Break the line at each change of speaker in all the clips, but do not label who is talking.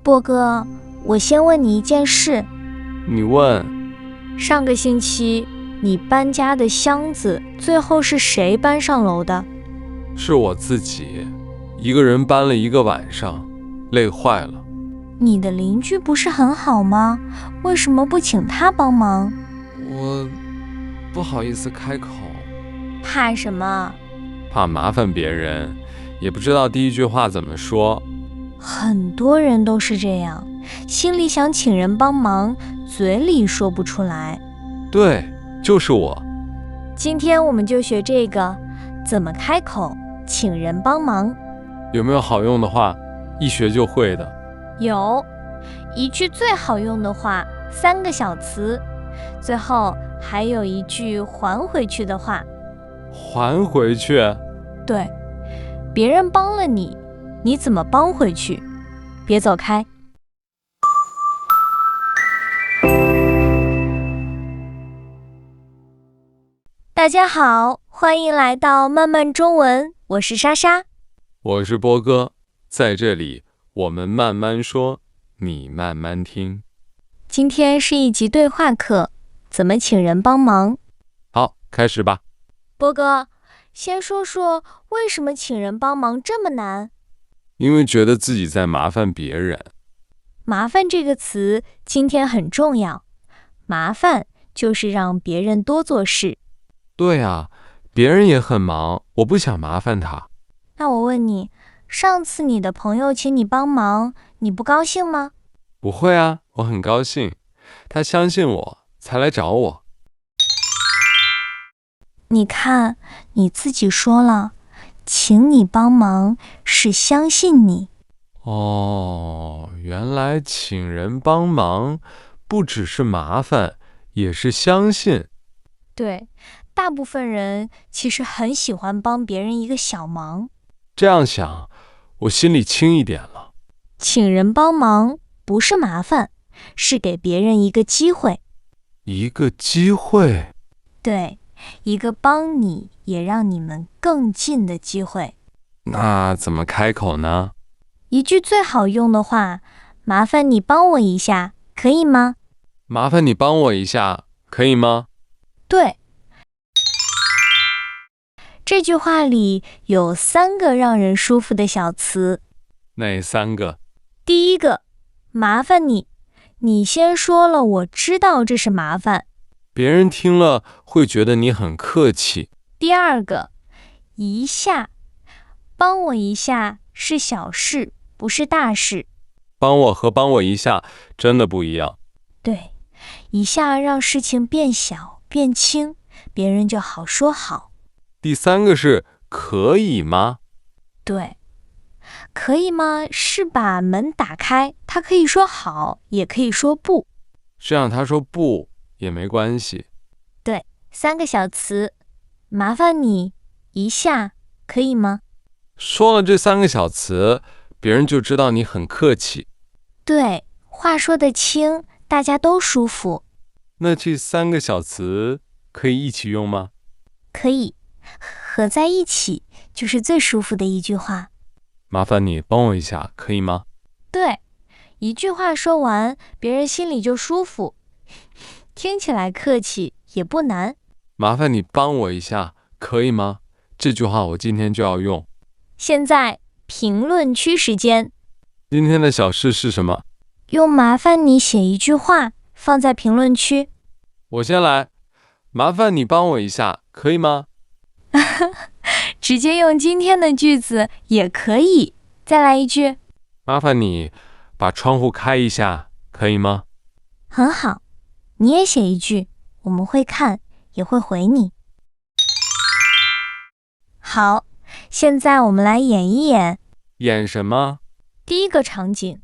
波哥，我先问你一件事。
你问。
上个星期你搬家的箱子最后是谁搬上楼的？
是我自己，一个人搬了1个晚上，累坏了。
你的邻居不是很好吗？为什么不请他帮忙？
我不好意思开口。
怕什么？
怕麻烦别人，也不知道第一句话怎么说。
很多人都是这样，心里想请人帮忙，嘴里说不出来。
对，就是我。
今天我们就学这个，怎么开口请人帮忙。
有没有好用的话，一学就会的？
有，一句最好用的话，3个小词，最后还有一句还回去的话。
还回去？
对，别人帮了你，你怎么帮回去？别走开。大家好，欢迎来到慢慢中文，我是莎莎，
我是波哥，在这里我们慢慢说，你慢慢听。
今天是一集对话课，怎么请人帮忙？
好，开始吧。
波哥，先说说为什么请人帮忙这么难？
因为觉得自己在麻烦别人。
麻烦这个词今天很重要，麻烦就是让别人多做事。
对啊，别人也很忙，我不想麻烦他。
那我问你，上次你的朋友请你帮忙，你不高兴吗？
不会啊，我很高兴，他相信我才来找我。
你看，你自己说了，请你帮忙是相信你。
哦，原来请人帮忙不只是麻烦，也是相信。
对，大部分人其实很喜欢帮别人一个小忙。
这样想，我心里轻一点了。
请人帮忙不是麻烦，是给别人一个机会。
一个机会？
对，一个帮你也让你们更近的机会。
那怎么开口呢？
一句最好用的话，麻烦你帮我一下，可以吗？
麻烦你帮我一下，可以吗？
对。这句话里有3个让人舒服的小词。
哪3个？
第一个，麻烦你，你先说了，我知道这是麻烦。
别人听了会觉得你很客气。
第二个，一下，帮我一下是小事，不是大事。
帮我和帮我一下真的不一样。
对，一下让事情变小变轻，别人就好说好。
第3个是可以吗？
对，可以吗？是把门打开，他可以说好，也可以说不。
这样他说不也没关系。
对，3个小词，麻烦你一下，可以吗？
说了这3个小词，别人就知道你很客气。
对，话说得轻，大家都舒服。
那这3个小词可以一起用吗？
可以，合在一起就是最舒服的一句话。
麻烦你帮我一下，可以吗？
对，一句话说完，别人心里就舒服，听起来客气也不难。
麻烦你帮我一下，可以吗？这句话我今天就要用。
现在评论区时间。
今天的小事是什么？
用麻烦你写一句话，放在评论区。
我先来，麻烦你帮我一下，可以吗？
直接用今天的句子也可以。再来一句。
麻烦你把窗户开一下，可以吗？
很好，你也写一句，我们会看，也会回你。好，现在我们来演一演。
演什么？
第一个场景，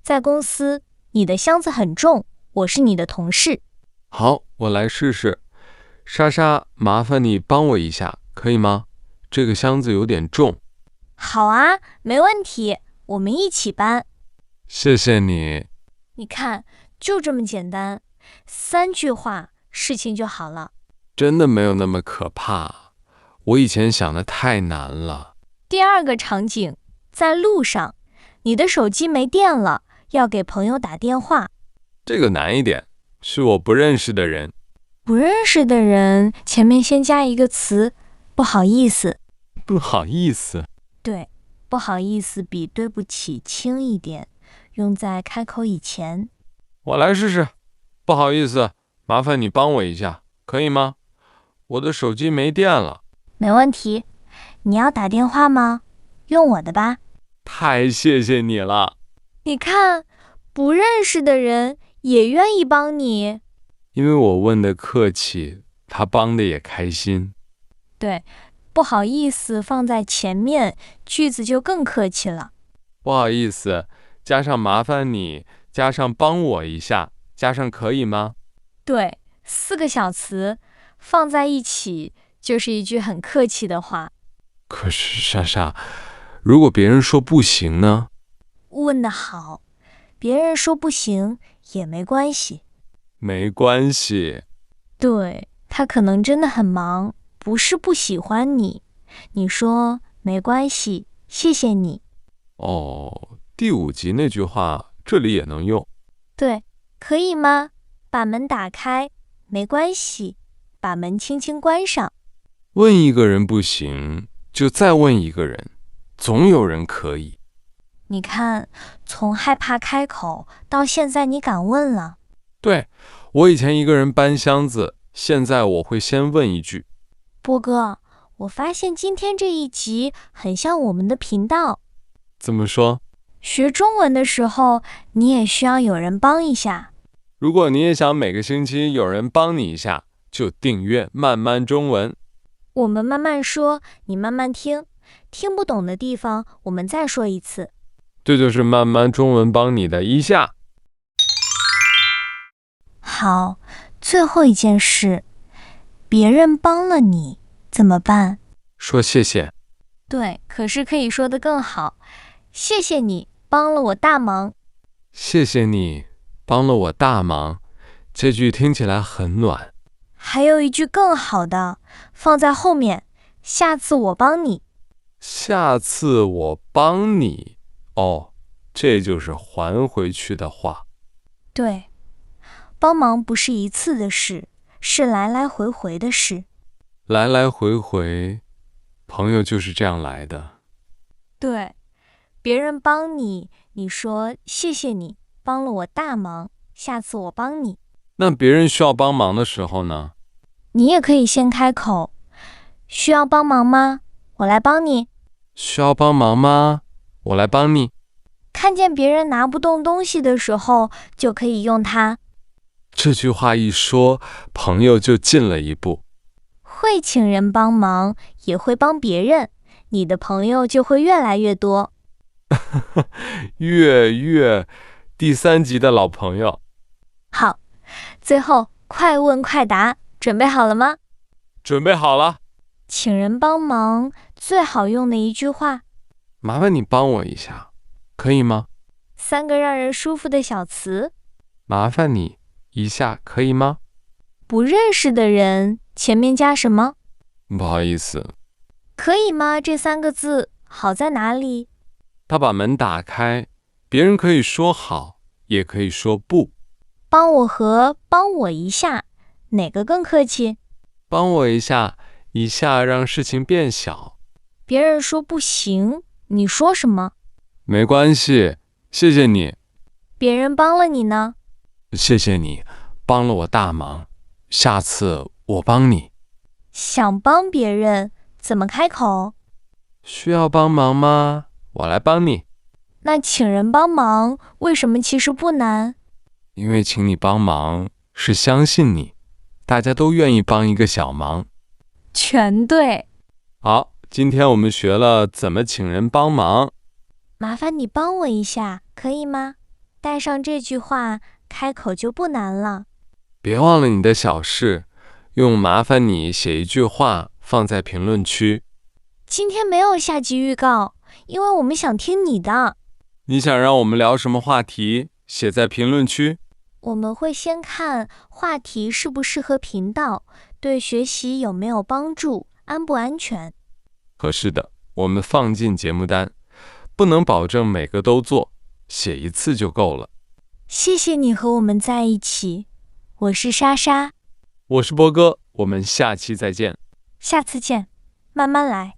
在公司，你的箱子很重，我是你的同事。
好，我来试试。莎莎，麻烦你帮我一下，可以吗？这个箱子有点重。
好啊，没问题，我们一起搬。
谢谢你。
你看，就这么简单，3句话，事情就好了。
真的没有那么可怕，我以前想的太难了。
第二个场景，在路上，你的手机没电了，要给朋友打电话。
这个难一点，是我不认识的人。
不认识的人前面先加一个词，不好意思。
不好意思。
对，不好意思比对不起轻一点，用在开口以前。
我来试试。不好意思，麻烦你帮我一下，可以吗？我的手机没电了。
没问题。你要打电话吗？用我的吧。
太谢谢你了。
你看，不认识的人也愿意帮你。
因为我问的客气，他帮的也开心。
对，不好意思放在前面，句子就更客气了。
不好意思，加上麻烦你，加上帮我一下，加上可以吗？
对，4个小词放在一起，就是一句很客气的话。
可是莎莎，如果别人说不行呢？
问得好，别人说不行也没关系。
没关系。
对，他可能真的很忙，不是不喜欢你。你说没关系，谢谢你。
哦，第5集那句话这里也能用。
对，可以吗？把门打开，没关系，把门轻轻关上。
问一个人不行，就再问一个人，总有人可以。
你看，从害怕开口到现在你敢问了。
对，我以前一个人搬箱子，现在我会先问一句。
波哥，我发现今天这一集很像我们的频道。
怎么说？
学中文的时候，你也需要有人帮一下。
如果你也想每个星期有人帮你一下，就订阅慢慢中文。
我们慢慢说，你慢慢听，听不懂的地方我们再说一次。
这就是慢慢中文帮你的一下。
好，最后一件事，别人帮了你怎么办？
说谢谢。
对，可是可以说得更好。谢谢你帮了我大忙。
谢谢你帮了我大忙，这句听起来很暖。
还有一句更好的，放在后面，下次我帮你。
下次我帮你。哦，这就是还回去的话。
对，帮忙不是一次的事，是来来回回的事。
来来回回，朋友就是这样来的。
对，别人帮你，你说谢谢你帮了我大忙，下次我帮你。
那别人需要帮忙的时候呢？
你也可以先开口，需要帮忙吗？我来帮你。
需要帮忙吗？我来帮你。
看见别人拿不动东西的时候，就可以用它。
这句话一说，朋友就进了一步。
会请人帮忙，也会帮别人，你的朋友就会越来越多。
第3集的老朋友。
好，最后快问快答，准备好了吗？
准备好了。
请人帮忙最好用的一句话。
麻烦你帮我一下，可以吗
3个让人舒服的小词。
麻烦你一下，可以吗？
不认识的人前面加什么？
不好意思。
可以吗？这3个字好在哪里？
他把门打开，别人可以说好，也可以说不。
帮我和帮我一下，哪个更客气？
帮我一下，一下让事情变小。
别人说不行，你说什么？
没关系，谢谢你。
别人帮了你呢？
谢谢你，帮了我大忙，下次我帮你。
想帮别人，怎么开口？
需要帮忙吗？我来帮你。
那请人帮忙，为什么其实不难？
因为请你帮忙是相信你，大家都愿意帮一个小忙。
全对。
好，今天我们学了怎么请人帮忙。
麻烦你帮我一下，可以吗？带上这句话，开口就不难了。
别忘了你的小事，用麻烦你写一句话放在评论区。
今天没有下集预告，因为我们想听你的。
你想让我们聊什么话题？写在评论区。
我们会先看话题适不适合频道，对学习有没有帮助，安不安全。
合适的，我们放进节目单，不能保证每个都做，写一次就够了。
谢谢你和我们在一起，我是莎莎，
我是波哥，我们下期再见。
下次见，慢慢来。